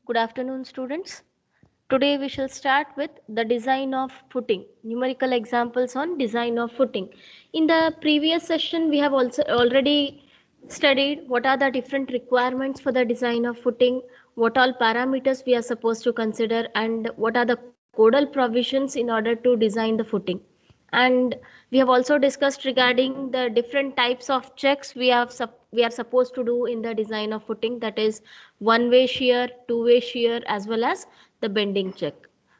Good afternoon, students. Today we shall start with the design of footing, numerical examples on design of footing. In the previous session, we have also already studied what are the different requirements for the design of footing, what all parameters we are supposed to consider, and what are the codal provisions in order to design the footing. And we have also discussed regarding the different types of checks we are supposed to do in the design of footing, that is one way shear, two-way shear, as well as the bending check.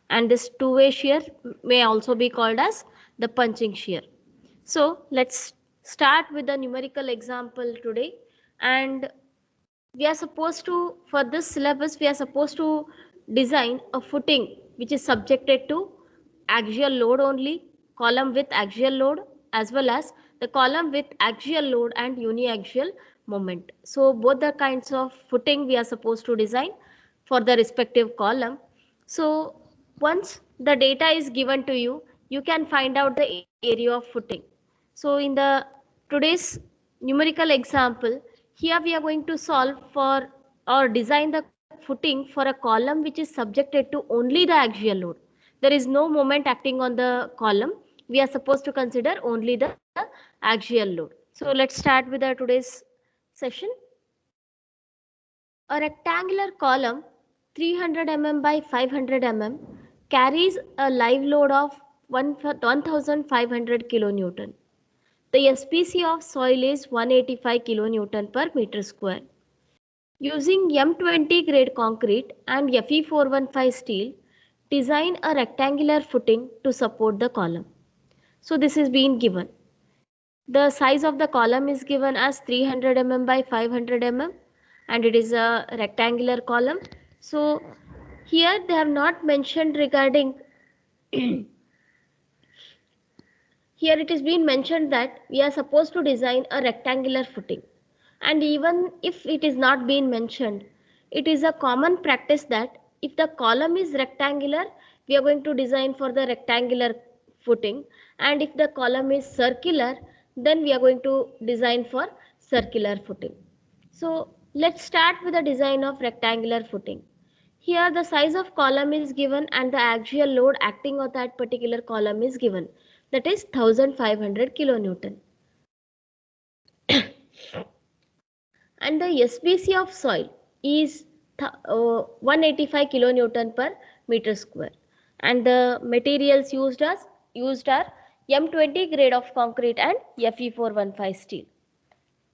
And this two-way shear may also be called as the punching shear. So let's start with the numerical example today. And we are supposed to, for this syllabus, we are supposed to design a footing which is subjected to axial load only, column with axial load, as well as the column with axial load and uniaxial moment. So both the kinds of footing we are supposed to design for the respective column. So once the data is given to you, you can find out the area of footing. So in the today's numerical example, here we are going to solve for or design the footing for a column which is subjected to only the axial load. There is no moment acting on the column. We are supposed to consider only the axial load. So let's start with the today's session. A rectangular column 300 mm by 500 mm carries a live load of 1500 kilonewton. The SPC of soil is 185 kilonewton per meter square. Using M20 grade concrete and Fe415 steel, design a rectangular footing to support the column. So this is being given. The size of the column is given as 300 mm by 500 mm, and it is a rectangular column. So here they have not mentioned regarding here it is being mentioned that we are supposed to design a rectangular footing. And even if it is not being mentioned, it is a common practice that if the column is rectangular, we are going to design for the rectangular footing. And if the column is circular, then we are going to design for circular footing. So let's start with the design of rectangular footing. Here the size of column is given and the axial load acting on that particular column is given, that is 1500 kilonewton. And the SPC of soil is 185 kilonewton per meter square. And the materials used are M20 grade of concrete and Fe415 steel.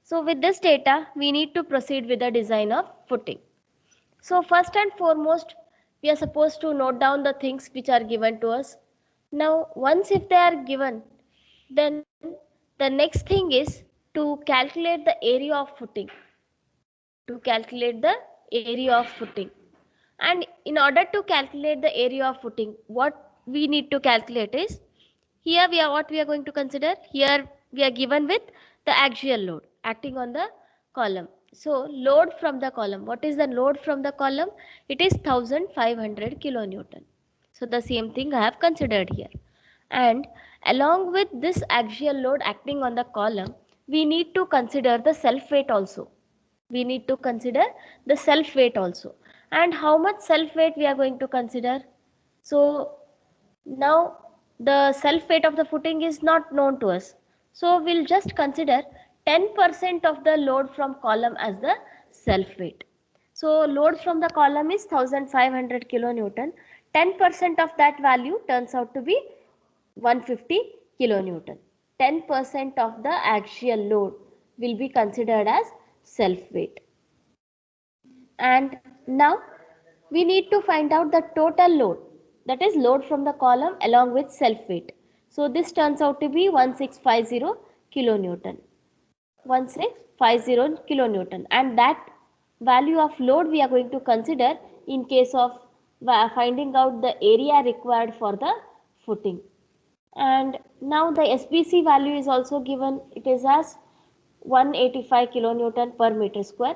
So with this data, we need to proceed with the design of footing. So first and foremost, we are supposed to note down the things which are given to us. Now, once if they are given, then the next thing is to calculate the area of footing. To calculate the area of footing. And in order to calculate the area of footing, what we need to calculate is, here we are going to consider, here we are given with the axial load acting on the column. So load from the column, what is the load from the column? It is 1500 kilonewton. So the same thing I have considered here. And along with this axial load acting on the column, we need to consider the self weight also. We need to consider the self weight also. And how much self weight we are going to consider? So now the self weight of the footing is not known to us. So we'll just consider 10% of the load from column as the self weight. So load from the column is 1500 kilonewton. 10% of that value turns out to be 150 kilonewton. 10% of the axial load will be considered as self weight. And now we need to find out the total load, that is load from the column along with self weight. So this turns out to be 1650 kilonewton. 1650 kilonewton, and that value of load we are going to consider in case of finding out the area required for the footing. And now the SPC value is also given, it is as 185 kilonewton per meter square.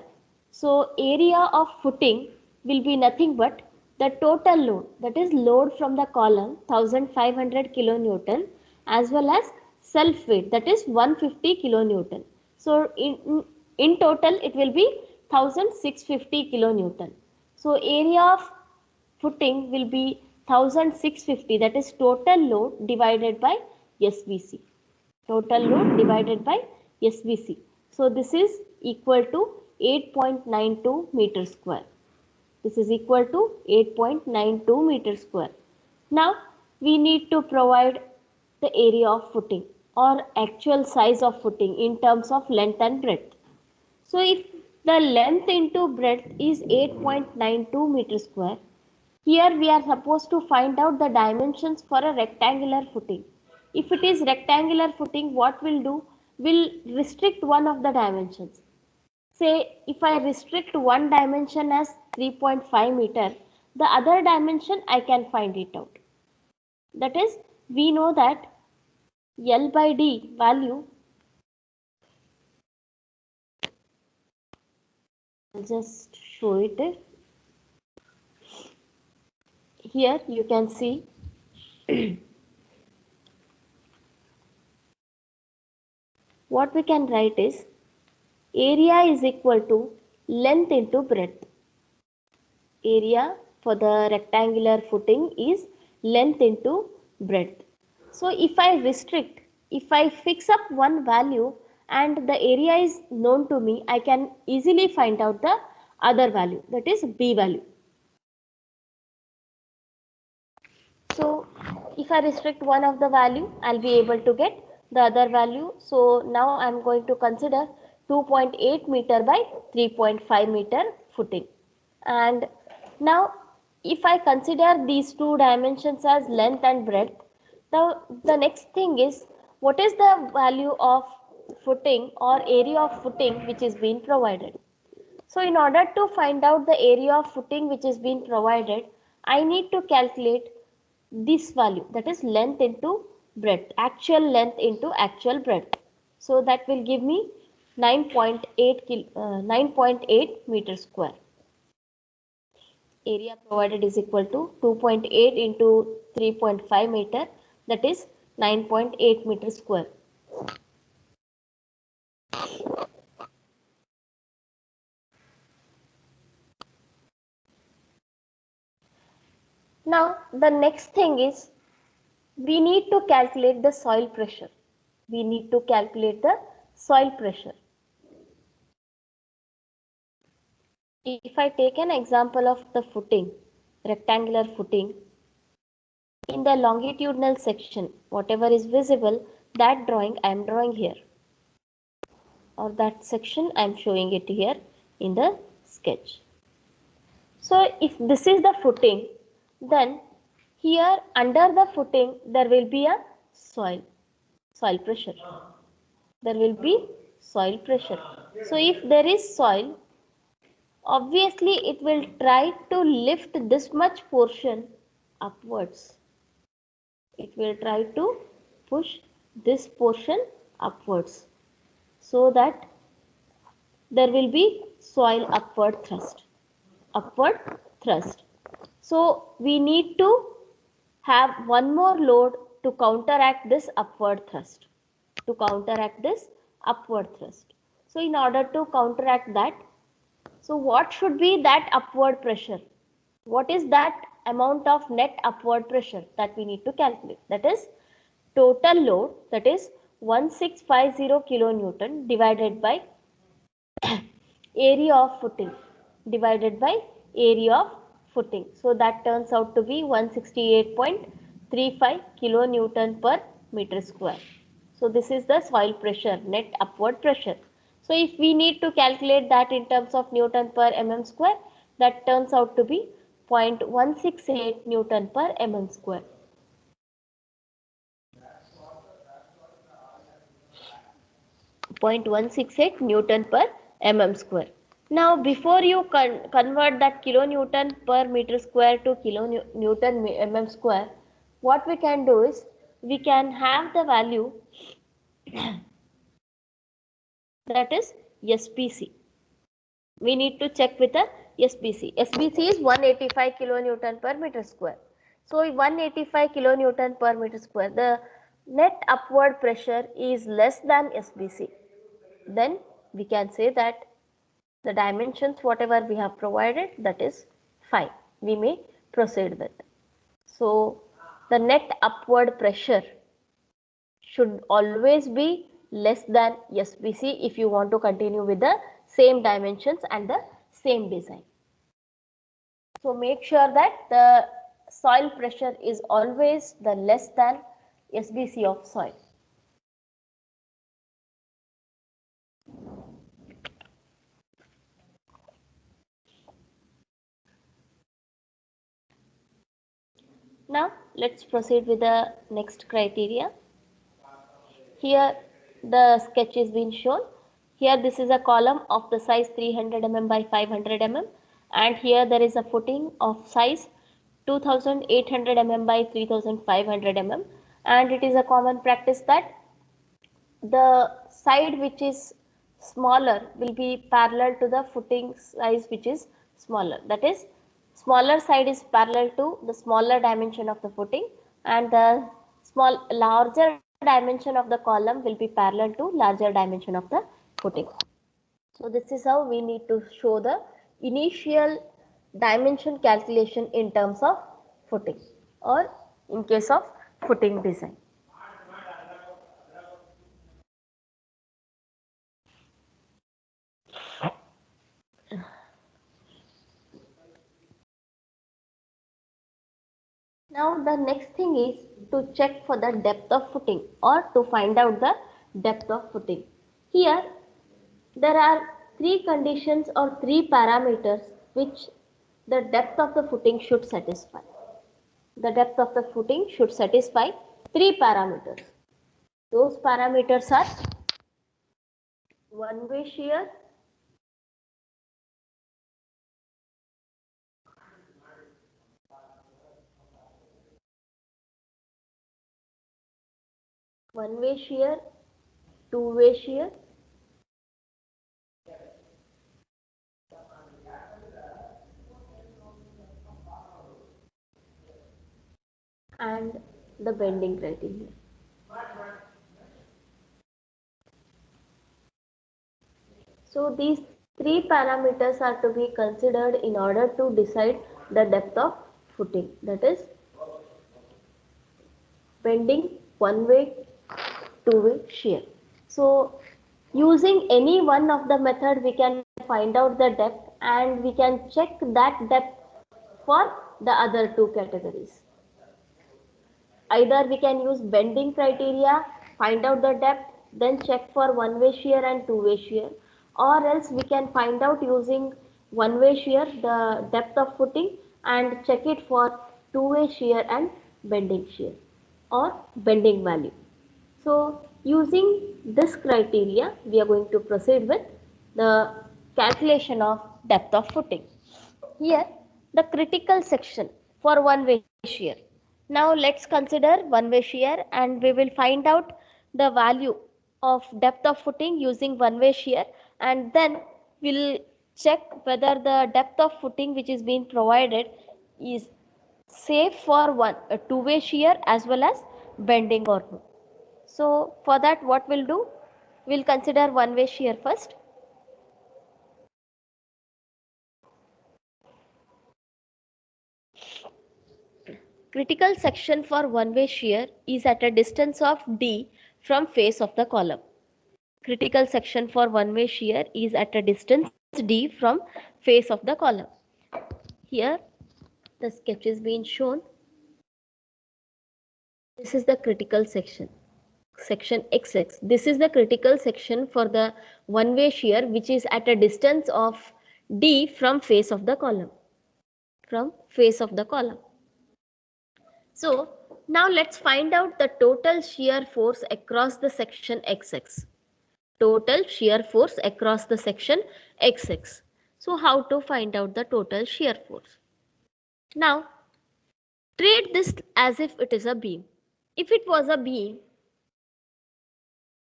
So area of footing will be nothing but the total load, that is load from the column 1500 kilonewton as well as self weight, that is 150 kilonewton. So in total it will be 1650 kilonewton. So area of footing will be 1650, that is total load divided by SVC. Total load divided by SVC. So this is equal to 8.92 meter square. This is equal to 8.92 meter square. Now we need to provide the area of footing or actual size of footing in terms of length and breadth. So if the length into breadth is 8.92 meter square, here we are supposed to find out the dimensions for a rectangular footing. If it is rectangular footing, what we'll do? We'll restrict one of the dimensions. Say if I restrict one dimension as 3.5 meter, the other dimension I can find it out. That is, we know that L by D value, I'll just show it. Here you can see what we can write is area is equal to length into breadth. Area for the rectangular footing is length into breadth. So if I restrict, if I fix up one value and the area is known to me, I can easily find out the other value, that is B value. So if I restrict one of the value, I'll be able to get the other value. So now I'm going to consider 2.8 meter by 3.5 meter footing. And now if I consider these two dimensions as length and breadth, now the next thing is what is the value of footing or area of footing which is being provided. So in order to find out the area of footing which is being provided, I need to calculate this value, that is length into breadth, actual length into actual breadth. So that will give me 9.8 meter square. Area provided is equal to 2.8 into 3.5 meter, that is 9.8 meter square. Now the next thing is we need to calculate the soil pressure. We need to calculate the soil pressure. If I take an example of the footing, rectangular footing, in the longitudinal section, whatever is visible, that drawing I am drawing here, or that section I am showing it here in the sketch. So if this is the footing, then here under the footing there will be a soil pressure. There will be soil pressure. So if there is soil, obviously it will try to lift this much portion upwards. It will try to push this portion upwards so that there will be soil upward thrust. So we need to have one more load to counteract this upward thrust. So in order to counteract that, so what should be that upward pressure? What is that amount of net upward pressure that we need to calculate? That is total load, that is 1650 kilonewton divided by area of footing divided by area of footing. So that turns out to be 168.35 kilonewton per meter square. So this is the soil pressure, net upward pressure. So if we need to calculate that in terms of Newton per mm square, that turns out to be 0.168 Newton per mm square. Newton per mm square. Now before you convert that kilonewton per meter square to kilonewton mm square, what we can do is we can have the value that is SPC. We need to check with the SPC. SPC is 185 kilonewton per meter square. So 185 kilonewton per meter square, the net upward pressure is less than SPC. Then we can say that the dimensions whatever we have provided, that is fine, we may proceed with. So the net upward pressure should always be less than SBC if you want to continue with the same dimensions and the same design. So make sure that the soil pressure is always the less than SBC of soil. Now let's proceed with the next criteria. Here the sketch is being shown. Here this is a column of the size 300 mm by 500 mm, and here there is a footing of size 2800 mm by 3500 mm, and it is a common practice that the side which is smaller will be parallel to the footing size which is smaller. That is, smaller side is parallel to the smaller dimension of the footing, and the larger dimension of the column will be parallel to larger dimension of the footing. So this is how we need to show the initial dimension calculation in terms of footing, or in case of footing design. Now the next thing is to check for the depth of footing, or to find out the depth of footing. Here there are three conditions or three parameters which the depth of the footing should satisfy. The depth of the footing should satisfy three parameters. Those parameters are one-way shear, one-way shear, two-way shear, and the bending criteria. So these three parameters are to be considered in order to decide the depth of footing, that is bending, one-way, two-way shear. So using any one of the method we can find out the depth, and we can check that depth for the other two categories. Either we can use bending criteria, find out the depth, then check for one-way shear and two-way shear, or else we can find out using one-way shear the depth of footing and check it for two-way shear and bending shear or bending value. So using this criteria, we are going to proceed with the calculation of depth of footing. Here the critical section for one-way shear. Now let's consider one-way shear, and we will find out the value of depth of footing using one-way shear, and then we'll check whether the depth of footing which is being provided is safe for a two-way shear as well as bending or no. So for that what we'll do, we'll consider one-way shear first. Critical section for one-way shear is at a distance of D from face of the column. Critical section for one-way shear is at a distance D from face of the column. Here the sketch is being shown. This is the critical section, section XX. This is the critical section for the one-way shear which is at a distance of D from face of the column. From face of the column. So now let's find out the total shear force across the section XX. Total shear force across the section XX. So how to find out the total shear force? Now treat this as if it is a beam. If it was a beam,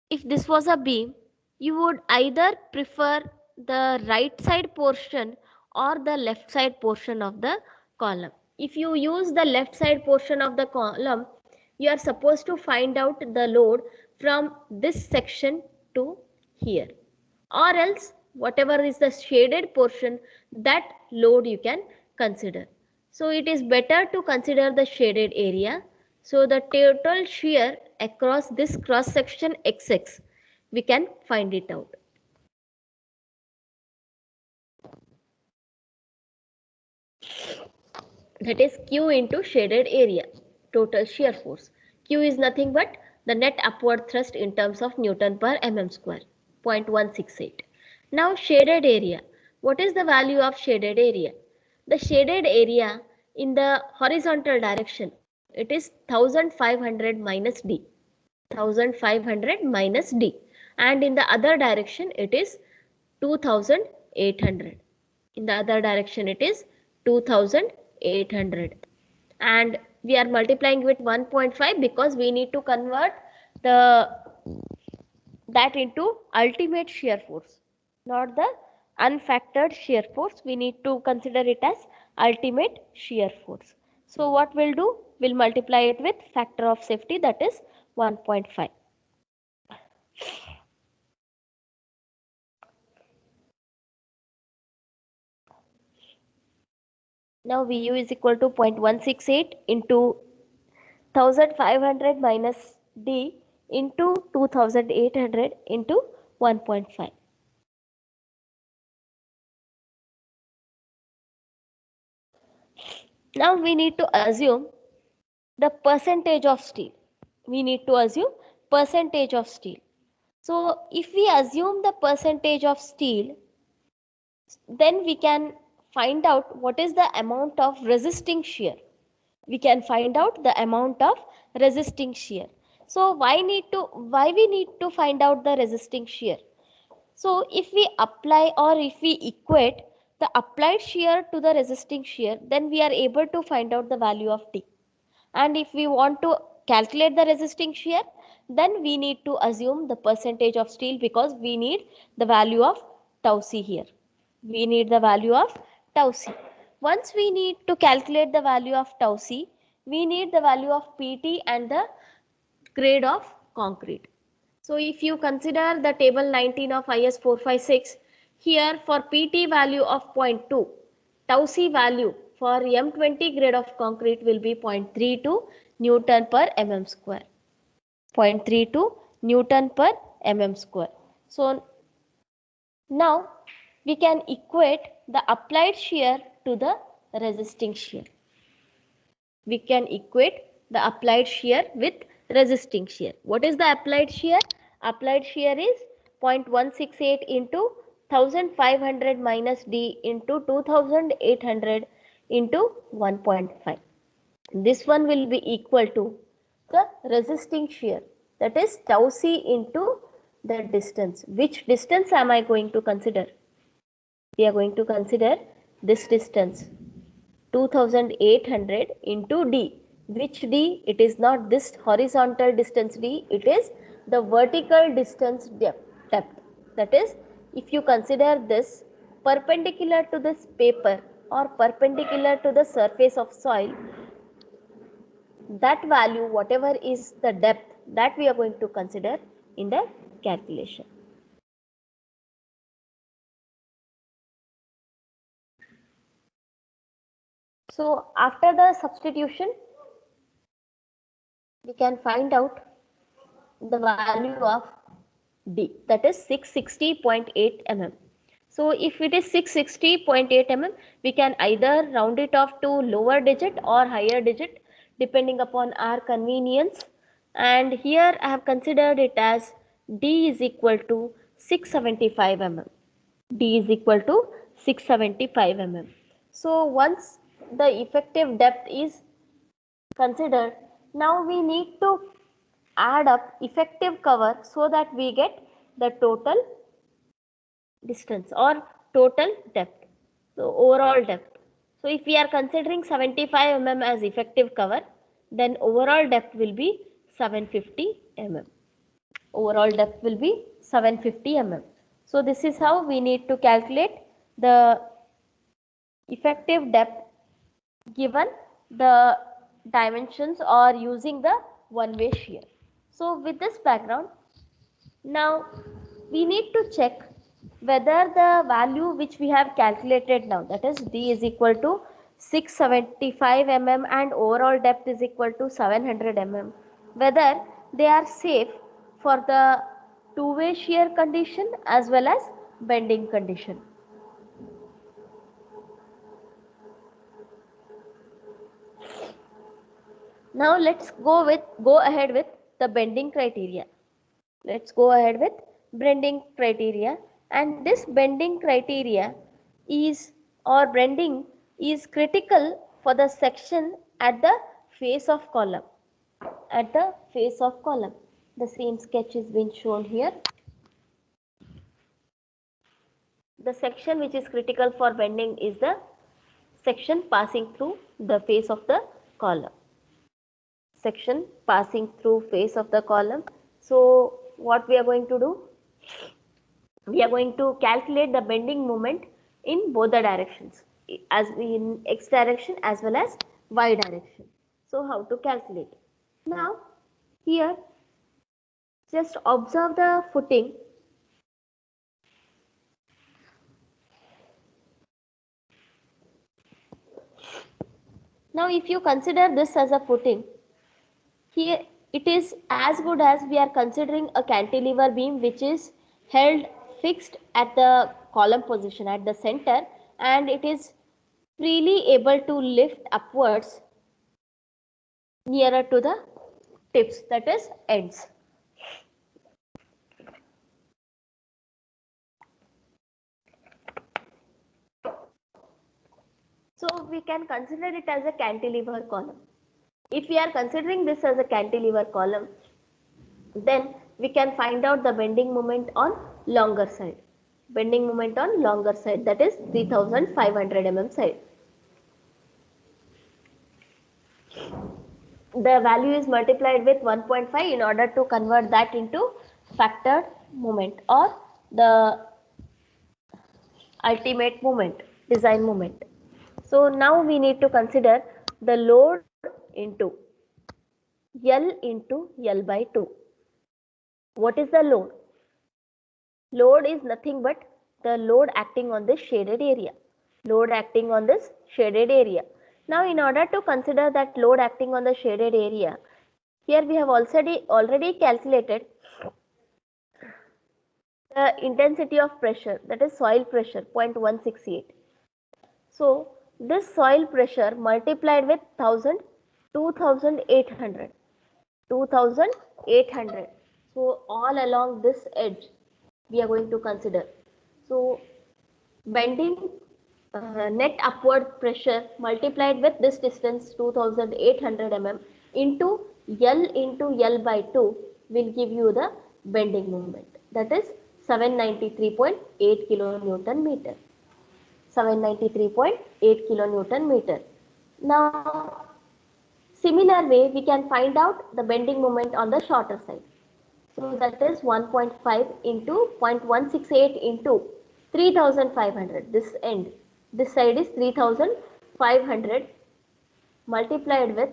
if this was a beam, you would either prefer the right side portion or the left side portion of the column. If you use the left side portion of the column, you are supposed to find out the load from this section to here, or else whatever is the shaded portion, that load you can consider. So it is better to consider the shaded area. So the total shear across this cross section XX, we can find it out. That is Q into shaded area, total shear force. Q is nothing but the net upward thrust in terms of Newton per mm square, 0.168. Now shaded area. What is the value of shaded area? The shaded area in the horizontal direction, it is 1500 minus D. 1500 minus D. And in the other direction, it is 2800. In the other direction, it is 2800. And we are multiplying with 1.5 because we need to convert the that into ultimate shear force, not the unfactored shear force. We need to consider it as ultimate shear force. So what we'll do, we'll multiply it with factor of safety, that is 1.5. Now VU is equal to 0.168 into 1500 minus D into 2800 into 1.5. Now we need to assume the percentage of steel. We need to assume percentage of steel. So if we assume the percentage of steel, then we can find out what is the amount of resisting shear. We can find out the amount of resisting shear. So why we need to find out the resisting shear? So if we apply or if we equate the applied shear to the resisting shear, then we are able to find out the value of T. And if we want to calculate the resisting shear, then we need to assume the percentage of steel because we need the value of tau c here. We need the value of tau c. Once we need to calculate the value of tau c, we need the value of PT and the grade of concrete. So if you consider the table 19 of IS 456, here for PT value of 0.2, tau c value for M20 grade of concrete will be 0.32 Newton per mm square. 0.32 Newton per mm square. So now we can equate the applied shear to the resisting shear. We can equate the applied shear with resisting shear. What is the applied shear? Applied shear is 0.168 into 1500 minus D into 2800 into 1.5. This one will be equal to the resisting shear, that is tau c into the distance. Which distance am I going to consider? We are going to consider this distance, 2800 into D. Which D? It is not this horizontal distance D, it is the vertical distance depth. That is, if you consider this perpendicular to this paper or perpendicular to the surface of soil, that value, whatever is the depth, that we are going to consider in the calculation. So after the substitution, we can find out the value of D, that is 660.8 mm. So if it is 660.8 mm, we can either round it off to lower digit or higher digit depending upon our convenience. And here I have considered it as D is equal to 675 mm. D is equal to 675 mm. So once the effective depth is considered, now we need to add up effective cover so that we get the total distance or total depth. So overall depth. So if we are considering 75 mm as effective cover, then overall depth will be 750 mm. Overall depth will be 750 mm. So this is how we need to calculate the effective depth given the dimensions or using the one-way shear. So with this background, now we need to check whether the value which we have calculated now, that is D is equal to 675 mm and overall depth is equal to 700 mm, whether they are safe for the two-way shear condition as well as bending condition. Now let's go ahead with the bending criteria. Let's go ahead with bending criteria, and this bending criteria is or bending is critical for the section at the face of column. At the face of column, the same sketch is being shown here. The section which is critical for bending is the section passing through the face of the column. Section passing through face of the column. So what we are going to do? We are going to calculate the bending moment in both the directions, as in x direction as well as y direction. So how to calculate? Now here just observe the footing. Now if you consider this as a footing, here it is as good as we are considering a cantilever beam which is held fixed at the column position at the center, and it is freely able to lift upwards nearer to the tips, that is ends. So we can consider it as a cantilever column. If we are considering this as a cantilever column, then we can find out the bending moment on longer side. Bending moment on longer side, that is 3500 mm side. The value is multiplied with 1.5 in order to convert that into factored moment or the ultimate moment, design moment. So now we need to consider the load into L into L by 2. What is the load? Load is nothing but the load acting on this shaded area. Load acting on this shaded area. Now in order to consider that load acting on the shaded area, here we have already calculated the intensity of pressure, that is soil pressure 0.168. So this soil pressure multiplied with 1000, 2800. 2800. So all along this edge we are going to consider. So bending net upward pressure multiplied with this distance 2800 mm into L by 2 will give you the bending moment, that is 793.8 kilonewton meter. 793.8 kilonewton meter. Now similar way we can find out the bending moment on the shorter side. So that is 1.5 into 0.168 into 3500. This end, this side is 3500 multiplied with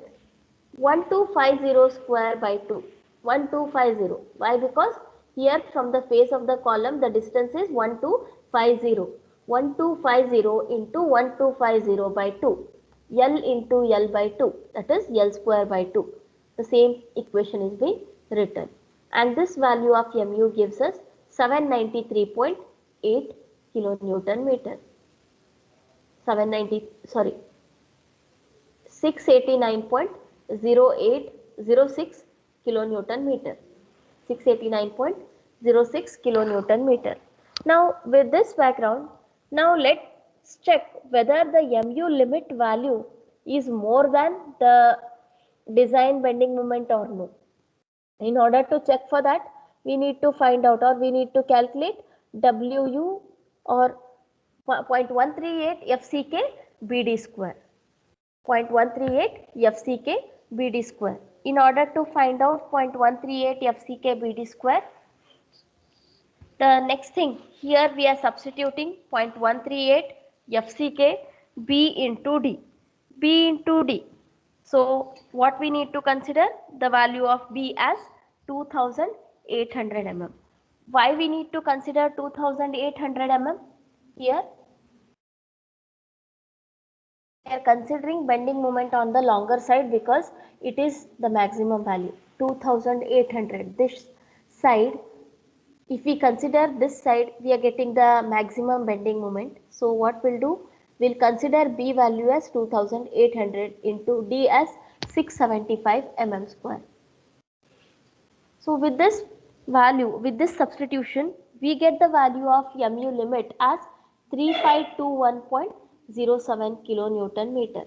1250 square by 2. 1250. Why? Because here from the face of the column the distance is 1250. 1250 into 1250 by 2. L into L by 2, that is L square by 2. The same equation is being written. And this value of mu gives us 793.8 kilonewton meter. 689.0806 kilonewton meter. 689.06 kilonewton meter. Now with this background, now let's check whether the mu limit value is more than the design bending moment or no. In order to check for that, we need to find out or we need to calculate WU or 0.138 FCK BD square. 0.138 FCK BD square. In order to find out 0.138 FCK BD square, the next thing here we are substituting 0.138 FCK B into D. B into D. So what we need to consider? The value of B as 2800 mm. Why we need to consider 2800 mm? Here We are considering bending moment on the longer side because it is the maximum value 2800. This side, if we consider this side, we are getting the maximum bending moment. So what we'll do, we'll consider B value as 2800 into D as 675 mm square. So with this value, with this substitution, we get the value of mu limit as 3521.07 kilonewton meter.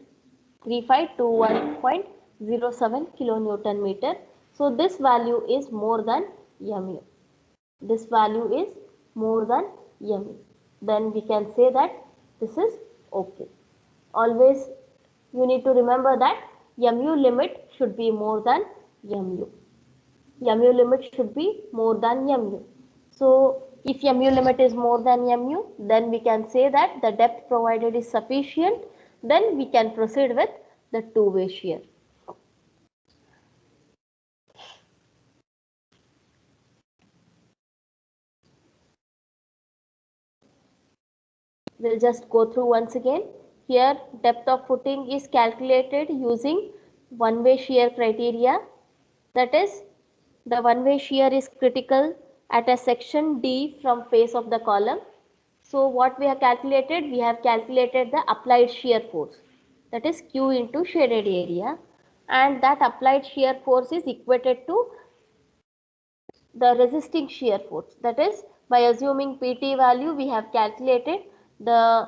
3521.07 kilonewton meter. So this value is more than mu. This value is more than mu. Then we can say that this is okay. Always you need to remember that mu limit should be more than mu. Mu limit should be more than mu. So if mu limit is more than mu, then we can say that the depth provided is sufficient. Then we can proceed with the two-way shear. We'll just go through once again. Here depth of footing is calculated using one-way shear criteria. That is, the one-way shear is critical at a section D from face of the column. So what we have calculated? We have calculated the applied shear force, that is Q into shaded area, and that applied shear force is equated to the resisting shear force. That is, by assuming PT value, we have calculated the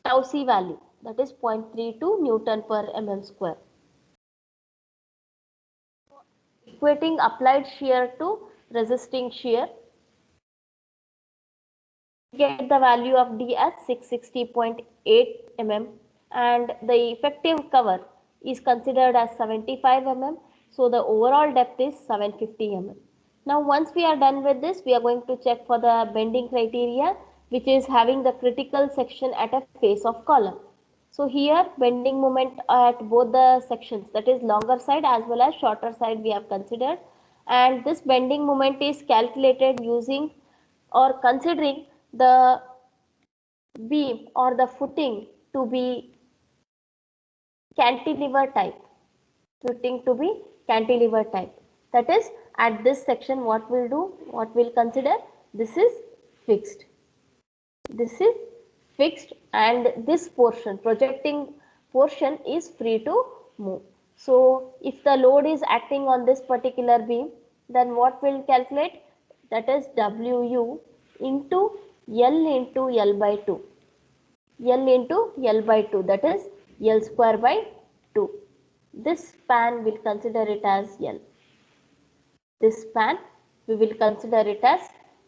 tau C value, that is 0.32 Newton per mm square. Equating applied shear to resisting shear, get the value of D as 660.8 mm, and the effective cover is considered as 75 mm. So the overall depth is 750 mm. Now once we are done with this, we are going to check for the bending criteria, which is having the critical section at a face of column. So here bending moment at both the sections, that is longer side as well as shorter side, we have considered, and this bending moment is calculated using or considering the beam or the footing to be cantilever type, that is, at this section what we'll do, what we'll consider, this is fixed, and this portion, projecting portion, is free to move. So if the load is acting on this particular beam, then what we'll calculate, that is Wu into L by 2, that is L square by 2. This span will consider it as L. This span we will consider it as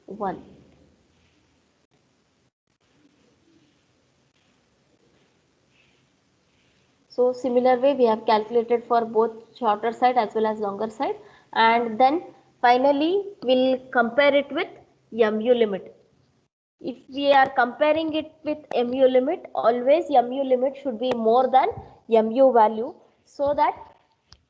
1. So similar way we have calculated for both shorter side as well as longer side, and then finally we'll compare it with mu limit. If we are comparing it with mu limit, always mu limit should be more than mu value, so that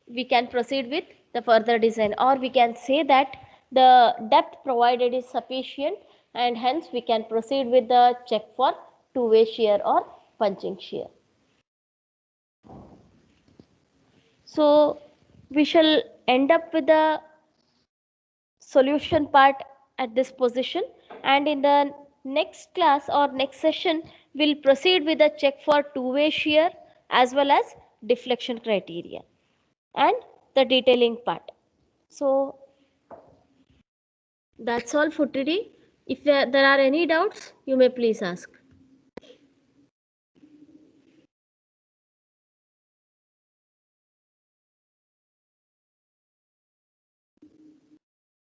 we can proceed with the further design, or we can say that the depth provided is sufficient, and hence we can proceed with the check for two-way shear or punching shear. So we shall end up with the solution part at this position, and in the next class or next session we'll proceed with the check for two-way shear as well as deflection criteria and the detailing part. So that's all for today. If there are any doubts, you may please ask.